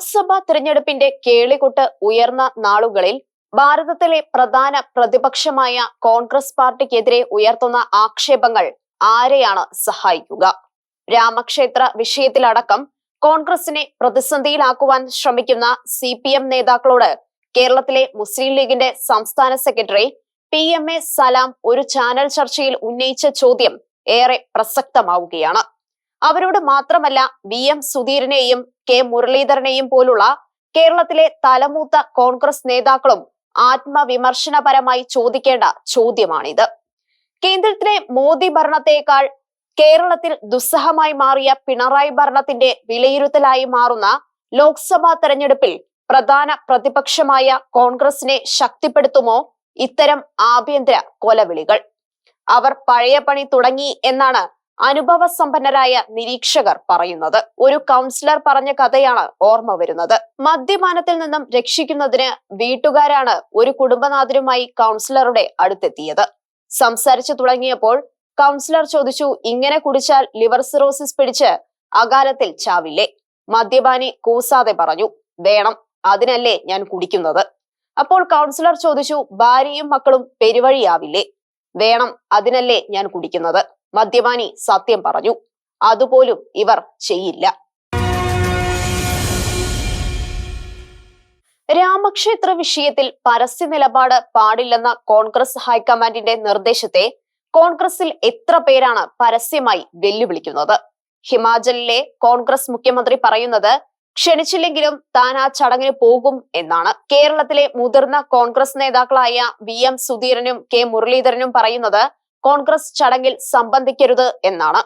ലോക്സഭാ തിരഞ്ഞെടുപ്പിന്റെ കേളികൊട്ട് ഉയർന്ന നാളുകളിൽ ഭാരതത്തിലെ പ്രധാന പ്രതിപക്ഷമായ കോൺഗ്രസ് പാർട്ടിക്കെതിരെ ഉയർത്തുന്ന ആക്ഷേപങ്ങൾ ആരെയാണ് സഹായിക്കുക? രാമക്ഷേത്ര വിഷയത്തിലടക്കം കോൺഗ്രസിനെ പ്രതിസന്ധിയിലാക്കുവാൻ ശ്രമിക്കുന്ന CPM നേതാക്കളോട് കേരളത്തിലെ മുസ്ലിം ലീഗിന്റെ സംസ്ഥാന സെക്രട്ടറി PMA സലാം ഒരു ചാനൽ ചർച്ചയിൽ ഉന്നയിച്ച ചോദ്യം ഏറെ പ്രസക്തമാവുകയാണ്. അവരോട് മാത്രമല്ല, VM സുധീരനെയും K മുരളീധരനെയും പോലുള്ള കേരളത്തിലെ തലമൂത്ത കോൺഗ്രസ് നേതാക്കളും ആത്മവിമർശനപരമായി ചോദിക്കേണ്ട ചോദ്യമാണിത്. കേന്ദ്രത്തിലെ മോദി ഭരണത്തേക്കാൾ കേരളത്തിൽ ദുസ്സഹമായി മാറിയ പിണറായി ഭരണത്തിന്റെ വിലയിരുത്തലായി മാറുന്ന ലോക്സഭാ തെരഞ്ഞെടുപ്പിൽ പ്രധാന പ്രതിപക്ഷമായ കോൺഗ്രസിനെ ശക്തിപ്പെടുത്തുമോ ഇത്തരം ആഭ്യന്തര കൊലവിളികൾ? അവർ പഴയ പണി തുടങ്ങി എന്നാണ് അനുഭവ സമ്പന്നരായ നിരീക്ഷകർ പറയുന്നത്. ഒരു കൗൺസിലർ പറഞ്ഞ കഥയാണ് ഓർമ്മ വരുന്നത്. മദ്യപാനത്തിൽ നിന്നും രക്ഷിക്കുന്നതിന് വീട്ടുകാരാണ് ഒരു കുടുംബനാഥനുമായി കൗൺസിലറുടെ അടുത്തെത്തിയത്. സംസാരിച്ചു തുടങ്ങിയപ്പോൾ കൗൺസിലർ ചോദിച്ചു, ഇങ്ങനെ കുടിച്ചാൽ ലിവർ സിറോസിസ് പിടിച്ച് അകാലത്തിൽ ചാവില്ലേ? മദ്യപാനി കൂസാതെ പറഞ്ഞു, വേണം, അതിനല്ലേ ഞാൻ കുടിക്കുന്നത്. അപ്പോൾ കൗൺസിലർ ചോദിച്ചു, ഭാര്യയും മക്കളും പെരുവഴിയാവില്ലേ? വേണം, അതിനല്ലേ ഞാൻ കുടിക്കുന്നത്. മദ്യപാനി സത്യം പറഞ്ഞു, അതുപോലും ഇവർ ചെയ്യില്ല. രാമക്ഷേത്ര വിഷയത്തിൽ പരസ്യ നിലപാട് പാടില്ലെന്ന കോൺഗ്രസ് ഹൈക്കമാൻഡിന്റെ നിർദ്ദേശത്തെ കോൺഗ്രസിൽ എത്ര പേരാണ് പരസ്യമായി വെല്ലുവിളിക്കുന്നത്? ഹിമാചലിലെ കോൺഗ്രസ് മുഖ്യമന്ത്രി പറയുന്നത് ക്ഷണിച്ചില്ലെങ്കിലും താൻ ആ ചടങ്ങിന് പോകും എന്നാണ്. കേരളത്തിലെ മുതിർന്ന കോൺഗ്രസ് നേതാക്കളായ VM സുധീരനും K മുരളീധരനും പറയുന്നത് കോൺഗ്രസ് ചടങ്ങിൽ സംബന്ധിക്കരുത് എന്നാണ്.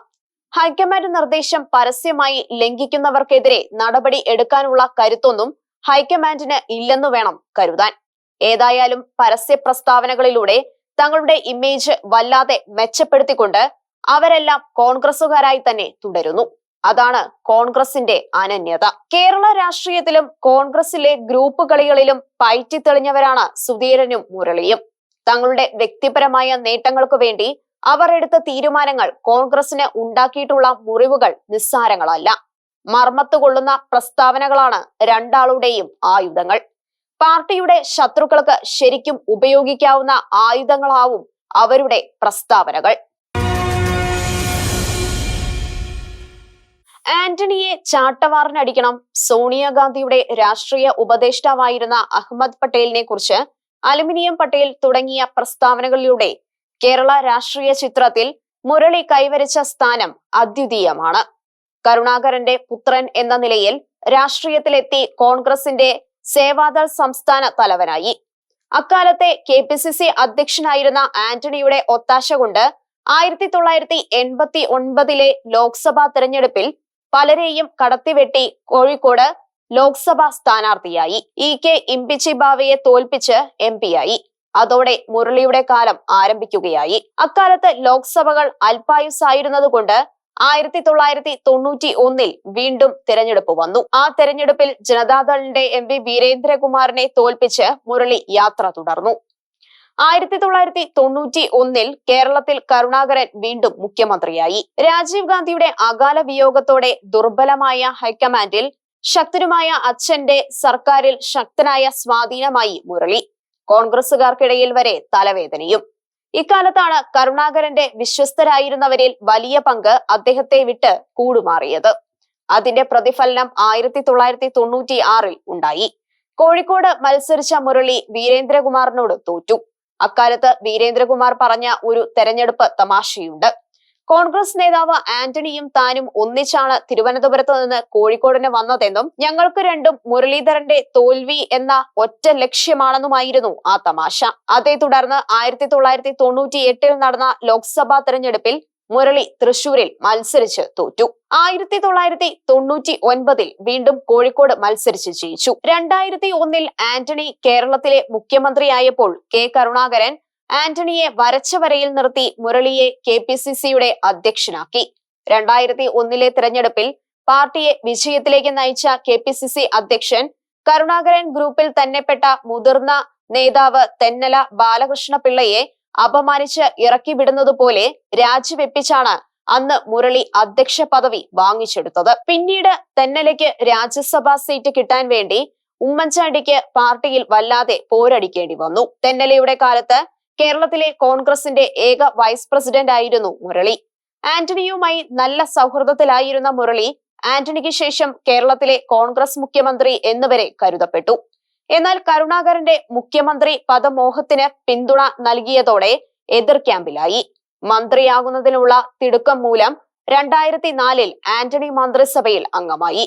ഹൈക്കമാൻഡ് നിർദ്ദേശം പരസ്യമായി ലംഘിക്കുന്നവർക്കെതിരെ നടപടി എടുക്കാനുള്ള കരുത്തൊന്നും ഹൈക്കമാൻഡിന് ഇല്ലെന്നു വേണം കരുതാൻ. ഏതായാലും പരസ്യ പ്രസ്താവനകളിലൂടെ തങ്ങളുടെ ഇമേജ് വല്ലാതെ മെച്ചപ്പെടുത്തിക്കൊണ്ട് അവരെല്ലാം കോൺഗ്രസുകാരായി തന്നെ തുടരുന്നു. അതാണ് കോൺഗ്രസിന്റെ അനന്യത. കേരള രാഷ്ട്രീയത്തിലും കോൺഗ്രസിലെ ഗ്രൂപ്പ് കളികളിലും പയറ്റി തെളിഞ്ഞവരാണ് സുധീരനും മുരളിയും. തങ്ങളുടെ വ്യക്തിപരമായ നേട്ടങ്ങൾക്ക് വേണ്ടി അവർ എടുത്ത തീരുമാനങ്ങൾ കോൺഗ്രസിന് ഉണ്ടാക്കിയിട്ടുള്ള മുറിവുകൾ നിസ്സാരങ്ങളല്ല. മർമ്മത്തുകൊള്ളുന്ന പ്രസ്താവനകളാണ് രണ്ടാളുടെയും ആയുധങ്ങൾ. പാർട്ടിയുടെ ശത്രുക്കൾക്ക് ശരിക്കും ഉപയോഗിക്കാവുന്ന ആയുധങ്ങളാവും അവരുടെ പ്രസ്താവനകൾ. ആന്റണിയെ ചാട്ടവാറിനടിക്കണം. സോണിയാഗാന്ധിയുടെ രാഷ്ട്രീയ ഉപദേഷ്ടാവായിരുന്ന അഹമ്മദ് പട്ടേലിനെ കുറിച്ച് അലുമിനിയം പട്ടേൽ തുടങ്ങിയ പ്രസ്താവനകളിലൂടെ കേരള രാഷ്ട്രീയ ചിത്രത്തിൽ മുരളി കൈവരിച്ച സ്ഥാനം അദ്വിതീയമാണ്. കരുണാകരന്റെ പുത്രൻ എന്ന നിലയിൽ രാഷ്ട്രീയത്തിലെത്തി കോൺഗ്രസിന്റെ സേവാദൾ സംസ്ഥാന തലവനായി. അക്കാലത്തെ KPCC അധ്യക്ഷനായിരുന്ന ആന്റണിയുടെ ഒത്താശ കൊണ്ട് 1989 ലോക്സഭാ തെരഞ്ഞെടുപ്പിൽ പലരെയും കടത്തിവെട്ടി കോഴിക്കോട് ലോക്സഭാ സ്ഥാനാർത്ഥിയായി. EK ഇമ്പിച്ചി ബാവയെ തോൽപ്പിച്ച് MP ആയി. അതോടെ മുരളിയുടെ കാലം ആരംഭിക്കുകയായി. അക്കാലത്ത് ലോക്സഭകൾ അല്പായുസായിരുന്നതുകൊണ്ട് 1991 വീണ്ടും തെരഞ്ഞെടുപ്പ് വന്നു. ആ തെരഞ്ഞെടുപ്പിൽ ജനതാദളിന്റെ MP വീരേന്ദ്രകുമാറിനെ തോൽപ്പിച്ച് മുരളി യാത്ര തുടർന്നു. 1991 കേരളത്തിൽ കരുണാകരൻ വീണ്ടും മുഖ്യമന്ത്രിയായി. രാജീവ് ഗാന്ധിയുടെ അകാല വിയോഗത്തോടെ ദുർബലമായ ഹൈക്കമാൻഡിൽ ശക്തനുമായ അച്ഛന്റെ സർക്കാരിൽ ശക്തനായ സ്വാധീനമായി മുരളി. കോൺഗ്രസുകാർക്കിടയിൽ വരെ തലവേദനയും. ഇക്കാലത്താണ് കരുണാകരന്റെ വിശ്വസ്തരായിരുന്നവരിൽ വലിയ പങ്ക് അദ്ദേഹത്തെ വിട്ട് കൂടുമാറിയത്. അതിന്റെ പ്രതിഫലനം 1996 ഉണ്ടായി. കോഴിക്കോട് മത്സരിച്ച മുരളി വീരേന്ദ്രകുമാറിനോട് തോറ്റു. അക്കാലത്ത് വീരേന്ദ്രകുമാർ പറഞ്ഞ ഒരു തെരഞ്ഞെടുപ്പ് തമാശയുണ്ട്. കോൺഗ്രസ് നേതാവ് ആന്റണിയും താനും ഒന്നിച്ചാണ് തിരുവനന്തപുരത്ത് നിന്ന് കോഴിക്കോടിന് വന്നതെന്നും ഞങ്ങൾക്ക് രണ്ടും മുരളീധരന്റെ തോൽവി എന്ന ഒറ്റ ലക്ഷ്യമാണെന്നുമായിരുന്നു ആ തമാശ. അതേ തുടർന്ന് 1998 നടന്ന ലോക്സഭാ തെരഞ്ഞെടുപ്പിൽ മുരളി തൃശൂരിൽ മത്സരിച്ച് തോറ്റു. 1999 വീണ്ടും കോഴിക്കോട് മത്സരിച്ച് ജയിച്ചു. 2001 ആന്റണി കേരളത്തിലെ മുഖ്യമന്ത്രിയായപ്പോൾ K കരുണാകരൻ ആന്റണിയെ വരച്ച വരയിൽ നിർത്തി മുരളിയെ KPCCയുടെ അധ്യക്ഷനാക്കി. 2001 തെരഞ്ഞെടുപ്പിൽ പാർട്ടിയെ വിജയത്തിലേക്ക് നയിച്ച KPCC അധ്യക്ഷൻ കരുണാകരൻ ഗ്രൂപ്പിൽ തന്നെപ്പെട്ട മുതിർന്ന നേതാവ് തെന്നല ബാലകൃഷ്ണ പിള്ളയെ അപമാനിച്ച് ഇറക്കി വിടുന്നതുപോലെ രാജിവെപ്പിച്ചാണ് അന്ന് മുരളി അധ്യക്ഷ പദവി വാങ്ങിച്ചെടുത്തത്. പിന്നീട് തെന്നലയ്ക്ക് രാജ്യസഭാ സീറ്റ് കിട്ടാൻ വേണ്ടി ഉമ്മൻചാണ്ടിക്ക് പാർട്ടിയിൽ വല്ലാതെ പോരടിക്കേണ്ടി വന്നു. തെന്നലയുടെ കാലത്ത് കേരളത്തിലെ കോൺഗ്രസിന്റെ ഏക വൈസ് പ്രസിഡന്റ് ആയിരുന്നു മുരളി. ആന്റണിയുമായി നല്ല സൗഹൃദത്തിലായിരുന്ന മുരളി ആന്റണിക്ക് ശേഷം കേരളത്തിലെ കോൺഗ്രസ് മുഖ്യമന്ത്രി എന്നുവരെ കരുതപ്പെട്ടു. എന്നാൽ കരുണാകരന്റെ മുഖ്യമന്ത്രി പദമോഹത്തിന് പിന്തുണ നൽകിയതോടെ എതിർ ക്യാമ്പിലായി. മന്ത്രിയാകുന്നതിനുള്ള തിടുക്കം മൂലം 2004 ആന്റണി മന്ത്രിസഭയിൽ അംഗമായി.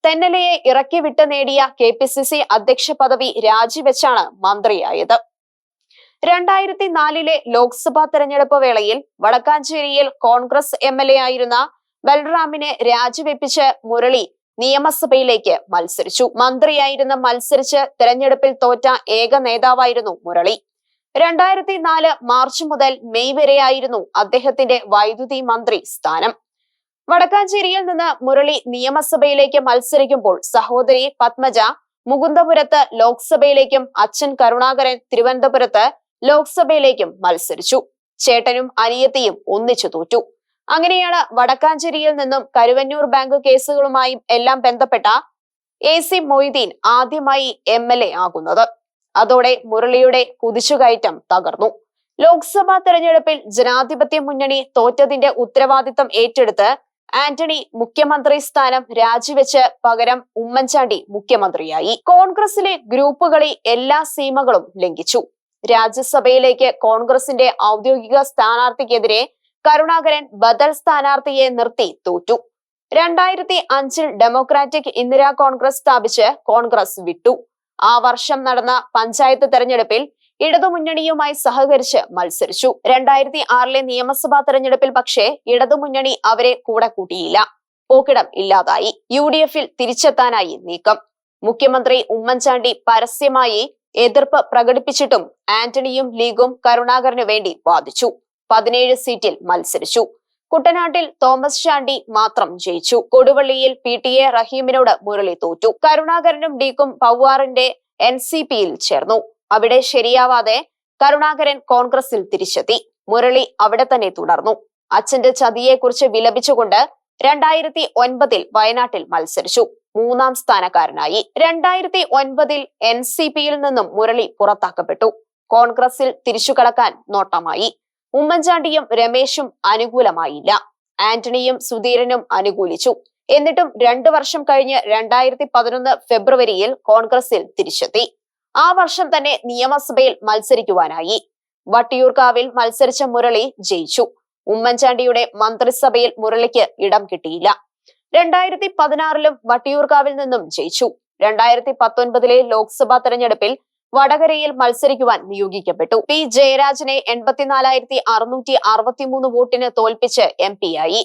തെന്നലയെ ഇറക്കി വിട്ട് നേടിയ KPCC അധ്യക്ഷ പദവി രാജിവെച്ചാണ് മന്ത്രിയായത്. 2004 ലോക്സഭാ തെരഞ്ഞെടുപ്പ് വേളയിൽ വടക്കാഞ്ചേരിയിൽ കോൺഗ്രസ് MLA ആയിരുന്ന ബൽറാമിനെ രാജിവെപ്പിച്ച് മുരളി നിയമസഭയിലേക്ക് മത്സരിച്ചു. മന്ത്രിയായിരുന്ന മത്സരിച്ച് തെരഞ്ഞെടുപ്പിൽ തോറ്റ ഏക നേതാവായിരുന്നു മുരളി. 2004 മാർച്ച് മുതൽ മെയ് വരെയായിരുന്നു അദ്ദേഹത്തിന്റെ വൈദ്യുതി മന്ത്രി സ്ഥാനം. വടക്കാഞ്ചേരിയിൽ നിന്ന് മുരളി നിയമസഭയിലേക്ക് മത്സരിക്കുമ്പോൾ സഹോദരി പത്മജ മുകുന്ദപുരത്ത് ലോക്സഭയിലേക്കും അച്ഛൻ കരുണാകരൻ തിരുവനന്തപുരത്ത് ലോക്സഭയിലേക്കും മത്സരിച്ചു. ചേട്ടനും അനിയത്തിയും ഒന്നിച്ചു തോറ്റു. അങ്ങനെയാണ് വടക്കാഞ്ചേരിയിൽ നിന്നും കരുവന്നൂർ ബാങ്ക് കേസുകളുമായി എല്ലാം ബന്ധപ്പെട്ട AC മൊയ്തീൻ ആദ്യമായി MLA ആകുന്നത്. അതോടെ മുരളിയുടെ കുതിച്ചുകയറ്റം തകർന്നു. ലോക്സഭാ തെരഞ്ഞെടുപ്പിൽ ജനാധിപത്യ മുന്നണി തോറ്റതിന്റെ ഉത്തരവാദിത്തം ഏറ്റെടുത്ത് ആന്റണി മുഖ്യമന്ത്രി സ്ഥാനം രാജിവെച്ച് പകരം ഉമ്മൻചാണ്ടി മുഖ്യമന്ത്രിയായി. കോൺഗ്രസിലെ ഗ്രൂപ്പുകളി എല്ലാ സീമകളും ലംഘിച്ചു. രാജ്യസഭയിലേക്ക് കോൺഗ്രസിന്റെ ഔദ്യോഗിക സ്ഥാനാർത്ഥിക്കെതിരെ കരുണാകരൻ ബദൽ സ്ഥാനാർത്ഥിയെ നിർത്തി തോറ്റു. 2005 ഡെമോക്രാറ്റിക് ഇന്ദിരാ കോൺഗ്രസ് സ്ഥാപിച്ച് കോൺഗ്രസ് വിട്ടു. ആ വർഷം നടന്ന പഞ്ചായത്ത് തെരഞ്ഞെടുപ്പിൽ ഇടതുമുന്നണിയുമായി സഹകരിച്ച് മത്സരിച്ചു. 2006 നിയമസഭാ തെരഞ്ഞെടുപ്പിൽ പക്ഷേ ഇടതുമുന്നണി അവരെ കൂടെ കൂട്ടിയില്ല. പോക്കിടം ഇല്ലാതായി. UDF-ൽ തിരിച്ചെത്താനായി നീക്കം. മുഖ്യമന്ത്രി ഉമ്മൻചാണ്ടി പരസ്യമായി എതിർപ്പ് പ്രകടിപ്പിച്ചിട്ടും ആന്റണിയും ലീഗും കരുണാകരനു വേണ്ടി വാദിച്ചു. 17 സീറ്റിൽ മത്സരിച്ചു. കുട്ടനാട്ടിൽ തോമസ് ചാണ്ടി മാത്രം ജയിച്ചു. കൊടുവള്ളിയിൽ PTA റഹീമിനോട് മുരളി തോറ്റു. കരുണാകരനും ഡീക്കും പൗവാറിന്റെ NCP-യിൽ ചേർന്നു. അവിടെ ശരിയാവാതെ കരുണാകരൻ കോൺഗ്രസിൽ തിരിച്ചെത്തി. മുരളി അവിടെ തന്നെ തുടർന്നു. അച്ഛന്റെ ചതിയെക്കുറിച്ച് വിലപിച്ചുകൊണ്ട് 2009 വയനാട്ടിൽ മത്സരിച്ചു. 3ാം സ്ഥാനക്കാരനായി. 2009 NCP-യിൽ നിന്നും മുരളി പുറത്താക്കപ്പെട്ടു. കോൺഗ്രസിൽ തിരിച്ചുകടക്കാൻ നോട്ടമായി. ഉമ്മൻചാണ്ടിയും രമേശും അനുകൂലമായില്ല. ആന്റണിയും സുധീരനും അനുകൂലിച്ചു. എന്നിട്ടും 2 വർഷം കഴിഞ്ഞ് 2011 ഫെബ്രുവരിയിൽ കോൺഗ്രസിൽ തിരിച്ചെത്തി. ആ വർഷം തന്നെ നിയമസഭയിൽ മത്സരിക്കുവാനായി. വട്ടിയൂർക്കാവിൽ മത്സരിച്ച മുരളി ജയിച്ചു. ഉമ്മൻചാണ്ടിയുടെ മന്ത്രിസഭയിൽ മുരളിക്ക് ഇടം കിട്ടിയില്ല. 2016 വട്ടിയൂർക്കാവിൽ നിന്നും ജയിച്ചു. 2019 ലോക്സഭാ തെരഞ്ഞെടുപ്പിൽ വടകരയിൽ മത്സരിക്കുവാൻ നിയോഗിക്കപ്പെട്ടു. P. ജയരാജനെ 84,663 വോട്ടിന് തോൽപ്പിച്ച് MP ആയി.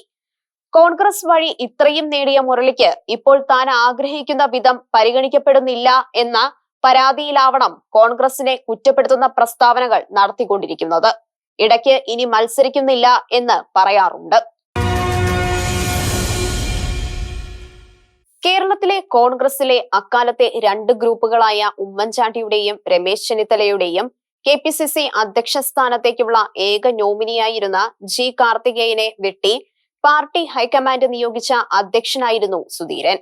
കോൺഗ്രസ് വഴി ഇത്രയും നേടിയ മുരളിക്ക് ഇപ്പോൾ താൻ ആഗ്രഹിക്കുന്ന വിധം പരിഗണിക്കപ്പെടുന്നില്ല എന്ന പരാതിയിലാവണം കോൺഗ്രസിനെ കുറ്റപ്പെടുത്തുന്ന പ്രസ്താവനകൾ നടത്തിക്കൊണ്ടിരിക്കുന്നത്. ഇടയ്ക്ക് ഇനി മത്സരിക്കുന്നില്ല എന്ന് പറയാറുണ്ട്. കേരളത്തിലെ കോൺഗ്രസിലെ അക്കാലത്തെ 2 ഗ്രൂപ്പുകളായ ഉമ്മൻചാണ്ടിയുടെയും രമേശ് ചെന്നിത്തലയുടെയും KPCC അധ്യക്ഷ സ്ഥാനത്തേക്കുള്ള ഏക നോമിനിയായിരുന്ന G. കാർത്തികേയനെ വെട്ടി പാർട്ടി ഹൈക്കമാൻഡ് നിയോഗിച്ച അധ്യക്ഷനായിരുന്നു സുധീരൻ.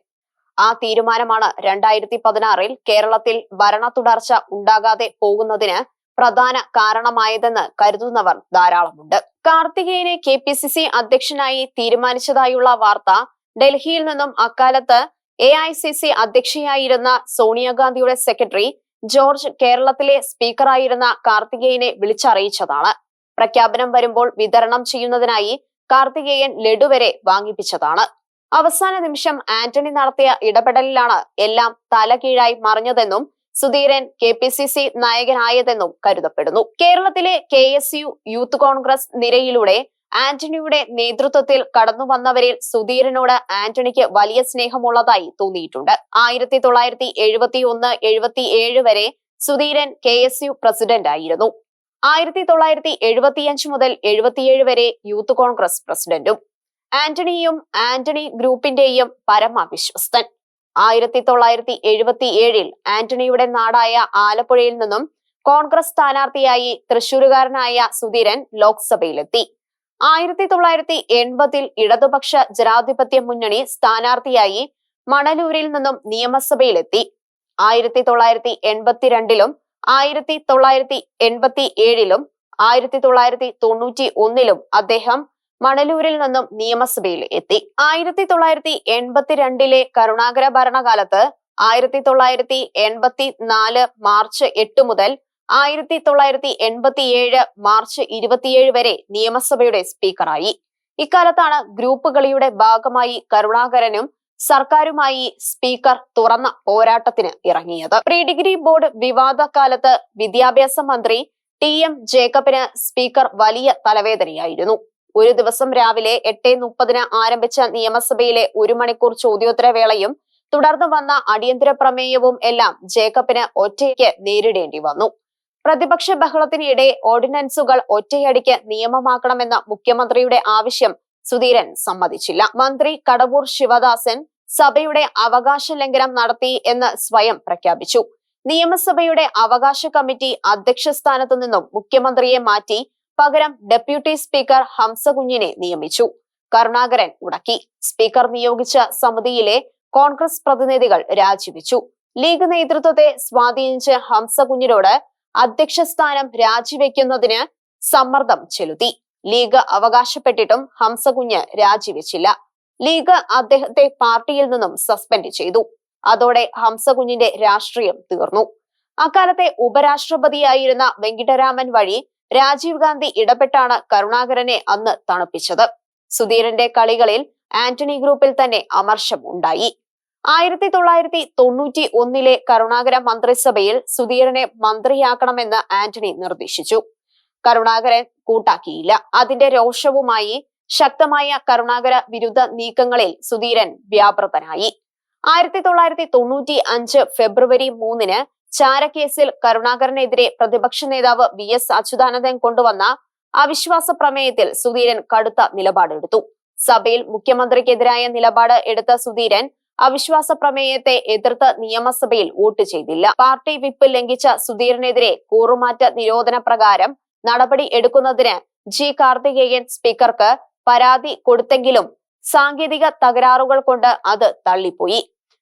ആ തീരുമാനമാണ് 2016 കേരളത്തിൽ ഭരണ തുടർച്ച ഉണ്ടാകാതെ പോകുന്നതിന് പ്രധാന കാരണമായതെന്ന് കരുതുന്നവർ ധാരാളമുണ്ട്. കാർത്തികേയനെ KPCC അധ്യക്ഷനായി തീരുമാനിച്ചതായുള്ള വാർത്ത ഡൽഹിയിൽ നിന്നും അക്കാലത്ത് AICC അധ്യക്ഷയായിരുന്ന സോണിയാഗാന്ധിയുടെ സെക്രട്ടറി ജോർജ് കേരളത്തിലെ സ്പീക്കറായിരുന്ന കാർത്തികേയനെ വിളിച്ചറിയിച്ചതാണ്. പ്രഖ്യാപനം വരുമ്പോൾ വിതരണം ചെയ്യുന്നതിനായി കാർത്തികേയൻ ലഡു വരെ വാങ്ങിപ്പിച്ചതാണ്. അവസാന നിമിഷം ആന്റണി നടത്തിയ ഇടപെടലിലാണ് എല്ലാം തലകീഴായി മറിഞ്ഞതെന്നും സുധീരൻ KPCC നായകനായതെന്നും കരുതപ്പെടുന്നു. കേരളത്തിലെ KSU യൂത്ത് കോൺഗ്രസ് നിരയിലൂടെ ആന്റണിയുടെ നേതൃത്വത്തിൽ കടന്നു വന്നവരിൽ സുധീരനോട് ആന്റണിക്ക് വലിയ സ്നേഹമുള്ളതായി തോന്നിയിട്ടുണ്ട്. 1971-77 വരെ സുധീരൻ KSU പ്രസിഡന്റ് ആയിരുന്നു. 1975 മുതൽ 77 വരെ യൂത്ത് കോൺഗ്രസ് പ്രസിഡന്റും. ആന്റണിയും ആന്റണി ഗ്രൂപ്പിന്റെയും പരമവിശ്വസ്തൻ. 1977 ആന്റണിയുടെ നാടായ ആലപ്പുഴയിൽ നിന്നും കോൺഗ്രസ് സ്ഥാനാർത്ഥിയായി തൃശൂരുകാരനായ സുധീരൻ ലോക്സഭയിലെത്തി. 1980 ഇടതുപക്ഷ ജനാധിപത്യ മുന്നണി സ്ഥാനാർത്ഥിയായി മണലൂരിൽ നിന്നും നിയമസഭയിലെത്തി. 1982 1987 1991 അദ്ദേഹം മണലൂരിൽ നിന്നും നിയമസഭയിൽ എത്തി. 1982 കരുണാകര ഭരണകാലത്ത് 1984 മാർച്ച് 8 മുതൽ 1987 മാർച്ച് 27 വരെ നിയമസഭയുടെ സ്പീക്കറായി. ഇക്കാലത്താണ് ഗ്രൂപ്പ് കളിയുടെ ഭാഗമായി കരുണാകരനും സർക്കാരുമായി സ്പീക്കർ തുറന്ന പോരാട്ടത്തിന് ഇറങ്ങിയത്. പ്രീ ഡിഗ്രി ബോർഡ് വിവാദ കാലത്ത് വിദ്യാഭ്യാസ മന്ത്രി TM ജേക്കബിന് സ്പീക്കർ വലിയ തലവേദനയായിരുന്നു. ഒരു ദിവസം രാവിലെ 8:30 ആരംഭിച്ച നിയമസഭയിലെ 1 മണിക്കൂർ ചോദ്യോത്തരവേളയും തുടർന്ന് വന്ന അടിയന്തര പ്രമേയവും എല്ലാം ജേക്കബിന് ഒറ്റയ്ക്ക് നേരിടേണ്ടി വന്നു. പ്രതിപക്ഷ ബഹളത്തിനിടെ ഓർഡിനൻസുകൾ ഒറ്റയടിക്ക് നിയമമാക്കണമെന്ന മുഖ്യമന്ത്രിയുടെ ആവശ്യം സുധീരൻ സമ്മതിച്ചില്ല. മന്ത്രി കടവൂർ ശിവദാസൻ സഭയുടെ അവകാശ ലംഘനം നടത്തി എന്ന് സ്വയം പ്രഖ്യാപിച്ചു. നിയമസഭയുടെ അവകാശ കമ്മിറ്റി അധ്യക്ഷ സ്ഥാനത്തു നിന്നും മുഖ്യമന്ത്രിയെ മാറ്റി പകരം ഡെപ്യൂട്ടി സ്പീക്കർ ഹംസകുഞ്ഞിനെ നിയമിച്ചു. കരുണാകരൻ മുടക്കി. സ്പീക്കർ നിയോഗിച്ച സമിതിയിലെ കോൺഗ്രസ് പ്രതിനിധികൾ രാജിവെച്ചു. ലീഗ് നേതൃത്വത്തെ സ്വാധീനിച്ച് ഹംസകുഞ്ഞിനോട് അധ്യക്ഷ സ്ഥാനം രാജിവെക്കുന്നതിന് സമ്മർദ്ദം ചെലുത്തി. ലീഗ് അവകാശപ്പെട്ടിട്ടും ഹംസകുഞ്ഞ് രാജിവെച്ചില്ല. ലീഗ് അദ്ദേഹത്തെ പാർട്ടിയിൽ നിന്നും സസ്പെൻഡ് ചെയ്തു. അതോടെ ഹംസകുഞ്ഞിന്റെ രാഷ്ട്രീയം തീർന്നു. അക്കാലത്തെ ഉപരാഷ്ട്രപതിയായിരുന്ന വെങ്കിട്ടരാമൻ വഴി രാജീവ് ഗാന്ധി ഇടപെട്ടാണ് കരുണാകരനെ അന്ന് തണുപ്പിച്ചത്. സുധീരന്റെ കളികളിൽ ആന്റണി ഗ്രൂപ്പിൽ തന്നെ അമർഷം ഉണ്ടായി. 1991 കരുണാകര മന്ത്രിസഭയിൽ സുധീരനെ മന്ത്രിയാക്കണമെന്ന് ആന്റണി നിർദ്ദേശിച്ചു. കരുണാകരൻ കൂട്ടാക്കിയില്ല. അതിന്റെ രോഷവുമായി ശക്തമായ കരുണാകര വിരുദ്ധ നീക്കങ്ങളിൽ സുധീരൻ വ്യാപൃതനായി. 1995 ഫെബ്രുവരി 3 ചാരക്കേസിൽ കരുണാകരനെതിരെ പ്രതിപക്ഷ നേതാവ് VS അച്യുതാനന്ദൻ കൊണ്ടുവന്ന അവിശ്വാസ പ്രമേയത്തിൽ സുധീരൻ കടുത്ത നിലപാടെടുത്തു. സഭയിൽ മുഖ്യമന്ത്രിക്കെതിരായ നിലപാട് എടുത്ത സുധീരൻ അവിശ്വാസ പ്രമേയത്തെ എതിർത്ത് നിയമസഭയിൽ വോട്ട് ചെയ്തില്ല. പാർട്ടി വിപ്പ് ലംഘിച്ച സുധീരനെതിരെ കൂറുമാറ്റ നിരോധന പ്രകാരം നടപടി എടുക്കുന്നതിന് G കാർത്തികേയൻ സ്പീക്കർക്ക് പരാതി കൊടുത്തെങ്കിലും സാങ്കേതിക തകരാറുകൾ കൊണ്ട് അത് തള്ളിപ്പോയി.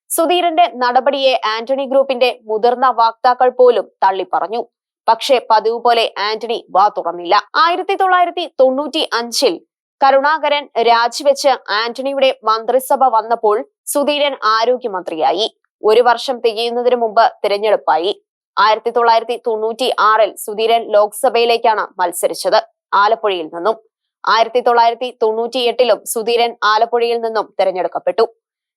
സുധീരന്റെ നടപടിയെ ആന്റണി ഗ്രൂപ്പിന്റെ മുതിർന്ന വക്താക്കൾ പോലും തള്ളിപ്പറഞ്ഞു. പക്ഷേ പതിവ് പോലെ ആന്റണി വാ തുറന്നില്ല. 1995 കരുണാകരൻ രാജിവെച്ച് ആന്റണിയുടെ മന്ത്രിസഭ വന്നപ്പോൾ സുധീരൻ ആരോഗ്യമന്ത്രിയായി. 1 വർഷം തികയുന്നതിന് മുമ്പ് തിരഞ്ഞെടുപ്പായി. 1996 സുധീരൻ ലോക്സഭയിലേക്കാണ് മത്സരിച്ചത്, ആലപ്പുഴയിൽ നിന്നും. 1998 സുധീരൻ ആലപ്പുഴയിൽ നിന്നും തിരഞ്ഞെടുക്കപ്പെട്ടു.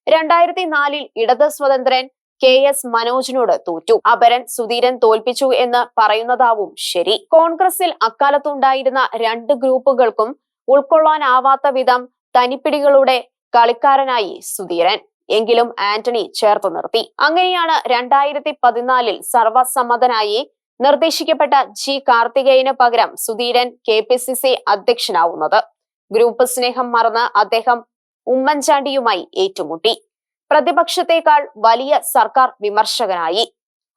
2004 ഇടത് സ്വതന്ത്രൻ KS മനോജിനോട് തോറ്റു. അപരൻ സുധീരൻ തോൽപ്പിച്ചു എന്ന് പറയുന്നതാവും ശരി. കോൺഗ്രസിൽ അക്കാലത്തുണ്ടായിരുന്ന 2 ഗ്രൂപ്പുകൾക്കും ഉൾക്കൊള്ളാനാവാത്ത വിധം തനിപ്പിടികളുടെ കളിക്കാരനായി സുധീരൻ. എങ്കിലും ആന്റണി ചേർത്ത് നിർത്തി. അങ്ങനെയാണ് 2014 സർവസമ്മതനായി നിർദ്ദേശിക്കപ്പെട്ട G കാർത്തികേയന് പകരം സുധീരൻ KPCC അധ്യക്ഷനാവുന്നത്. ഗ്രൂപ്പ് സ്നേഹം മറന്ന് അദ്ദേഹം ഉമ്മൻചാണ്ടിയുമായി ഏറ്റുമുട്ടി. പ്രതിപക്ഷത്തെക്കാൾ വലിയ സർക്കാർ വിമർശകനായി.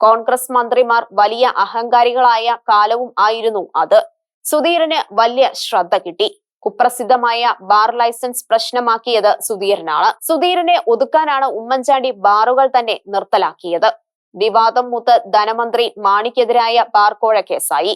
കോൺഗ്രസ് മന്ത്രിമാർ വലിയ അഹങ്കാരികളായ കാലവും ആയിരുന്നു അത്. സുധീരന് വലിയ ശ്രദ്ധ കിട്ടി. കുപ്രസിദ്ധമായ ബാർ ലൈസൻസ് പ്രശ്നമാക്കിയത് സുധീരനാണ്. സുധീരനെ ഒതുക്കാനാണ് ഉമ്മൻചാണ്ടി ബാറുകൾ തന്നെ നിർത്തലാക്കിയത്. വിവാദം മൂത്ത് ധനമന്ത്രി മാണിക്കെതിരായ ബാർ കോഴ കേസായി.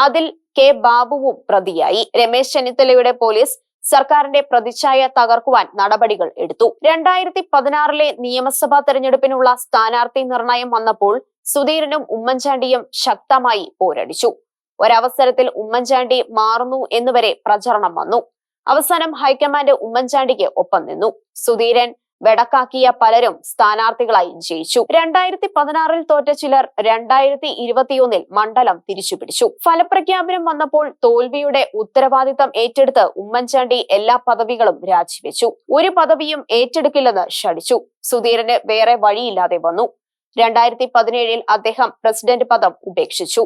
അതിൽ K ബാബുവും പ്രതിയായി. രമേശ് ചെന്നിത്തലയുടെ പോലീസ് സർക്കാരിന്റെ പ്രതിച്ഛായ തകർക്കുവാൻ നടപടികൾ എടുത്തു. 2016 നിയമസഭാ തെരഞ്ഞെടുപ്പിനുള്ള സ്ഥാനാർത്ഥി നിർണയം വന്നപ്പോൾ സുധീരനും ഉമ്മൻചാണ്ടിയും ശക്തമായി പോരടിച്ചു. ഒരവസരത്തിൽ ഉമ്മൻചാണ്ടി മാറുന്നു എന്നുവരെ പ്രചരണം വന്നു. അവസാനം ഹൈക്കമാൻഡ് ഉമ്മൻചാണ്ടിക്ക് ഒപ്പം നിന്നു. സുധീരൻ വെടക്കാക്കിയ പലരും സ്ഥാനാർത്ഥികളായി ജയിച്ചു. 2016 തോറ്റ ചിലർ 2021 മണ്ഡലം തിരിച്ചുപിടിച്ചു. ഫലപ്രഖ്യാപനം വന്നപ്പോൾ തോൽവിയുടെ ഉത്തരവാദിത്തം ഏറ്റെടുത്ത് ഉമ്മൻചാണ്ടി എല്ലാ പദവികളും രാജിവെച്ചു. ഒരു പദവിയും ഏറ്റെടുക്കില്ലെന്ന് ശഠിച്ചു. സുധീരന് വേറെ വഴിയില്ലാതെ വന്നു. 2017 അദ്ദേഹം പ്രസിഡന്റ് പദം ഉപേക്ഷിച്ചു.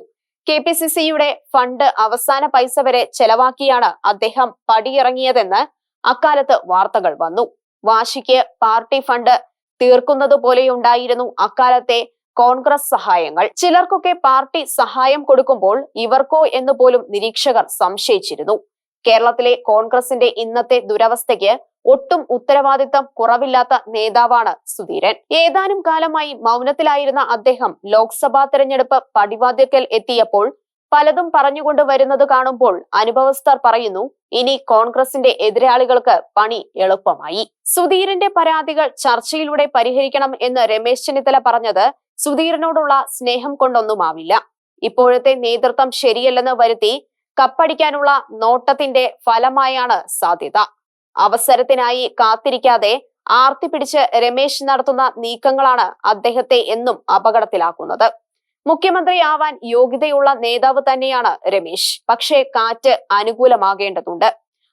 KPCCയുടെ ഫണ്ട് അവസാന പൈസ വരെ ചെലവാക്കിയാണ് അദ്ദേഹം പടിയിറങ്ങിയതെന്ന് അക്കാലത്ത് വാർത്തകൾ വന്നു. വാശിക്ക് പാർട്ടി ഫണ്ട് തീർക്കുന്നത് പോലെയുണ്ടായിരുന്നു അക്കാലത്തെ കോൺഗ്രസ് സഹായങ്ങൾ. ചിലർക്കൊക്കെ പാർട്ടി സഹായം കൊടുക്കുമ്പോൾ ഇവർക്കോ എന്ന് പോലും നിരീക്ഷകർ സംശയിച്ചിരുന്നു. കേരളത്തിലെ കോൺഗ്രസിന്റെ ഇന്നത്തെ ദുരവസ്ഥയ്ക്ക് ഒട്ടും ഉത്തരവാദിത്തം കുറവില്ലാത്ത നേതാവാണ് സുധീരൻ. ഏതാനും കാലമായി മൗനത്തിലായിരുന്ന അദ്ദേഹം ലോക്സഭാ തെരഞ്ഞെടുപ്പ് പടിവാതിൽക്കൽ എത്തിയപ്പോൾ പലതും പറഞ്ഞുകൊണ്ട് വരുന്നത് കാണുമ്പോൾ അനുഭവസ്ഥർ പറയുന്നു, ഇനി കോൺഗ്രസിന്റെ എതിരാളികൾക്ക് പണി എളുപ്പമായി. സുധീരന്റെ പരാതികൾ ചർച്ചയിലൂടെ പരിഹരിക്കണം എന്ന് രമേശ് ചെന്നിത്തല പറഞ്ഞത് സുധീരനോടുള്ള സ്നേഹം കൊണ്ടൊന്നുമാവില്ല. ഇപ്പോഴത്തെ നേതൃത്വം ശരിയല്ലെന്ന് വരുത്തി കപ്പടിക്കാനുള്ള നോട്ടത്തിന്റെ ഫലമായാണ് സാധ്യത. അവസരത്തിനായി കാത്തിരിക്കാതെ ആർത്തി പിടിച്ച് രമേശ് നടത്തുന്ന നീക്കങ്ങളാണ് അദ്ദേഹത്തെ എന്നും അപകടത്തിലാക്കുന്നത്. മുഖ്യമന്ത്രിയാവാൻ യോഗ്യതയുള്ള നേതാവ് തന്നെയാണ് രമേശ്. പക്ഷേ കാറ്റ് അനുകൂലമാകേണ്ടതുണ്ട്.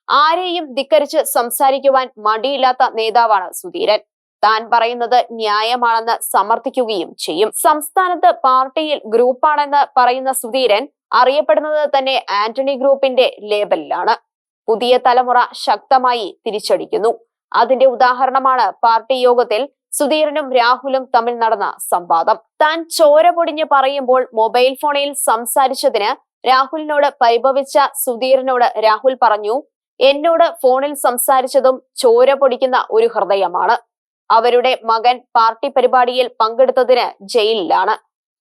ആരെയും ധിക്കരിച്ച് സംസാരിക്കുവാൻ മടിയില്ലാത്ത നേതാവാണ് സുധീരൻ. താൻ പറയുന്നത് ന്യായമാണെന്ന് സമർത്ഥിക്കുകയും ചെയ്യും. സംസ്ഥാനത്ത് പാർട്ടിയിൽ ഗ്രൂപ്പാണെന്ന് പറയുന്ന സുധീരൻ അറിയപ്പെടുന്നത് തന്നെ ആന്റണി ഗ്രൂപ്പിന്റെ ലേബലിലാണ്. പുതിയ തലമുറ ശക്തമായി തിരിച്ചടിക്കുന്നു. അതിന്റെ ഉദാഹരണമാണ് പാർട്ടി യോഗത്തിൽ സുധീരനും രാഹുലും തമ്മിൽ നടന്ന സംവാദം. താൻ ചോര പൊടിഞ്ഞ് പറയുമ്പോൾ മൊബൈൽ ഫോണിൽ സംസാരിച്ചതിന് രാഹുലിനോട് പരിഭവിച്ച സുധീരനോട് രാഹുൽ പറഞ്ഞു, എന്നോട് ഫോണിൽ സംസാരിച്ചതും ചോര പൊടിക്കുന്ന ഒരു ഹൃദയമാണ്. അവരുടെ മകൻ പാർട്ടി പരിപാടിയിൽ പങ്കെടുത്തതിന് ജയിലിലാണ്.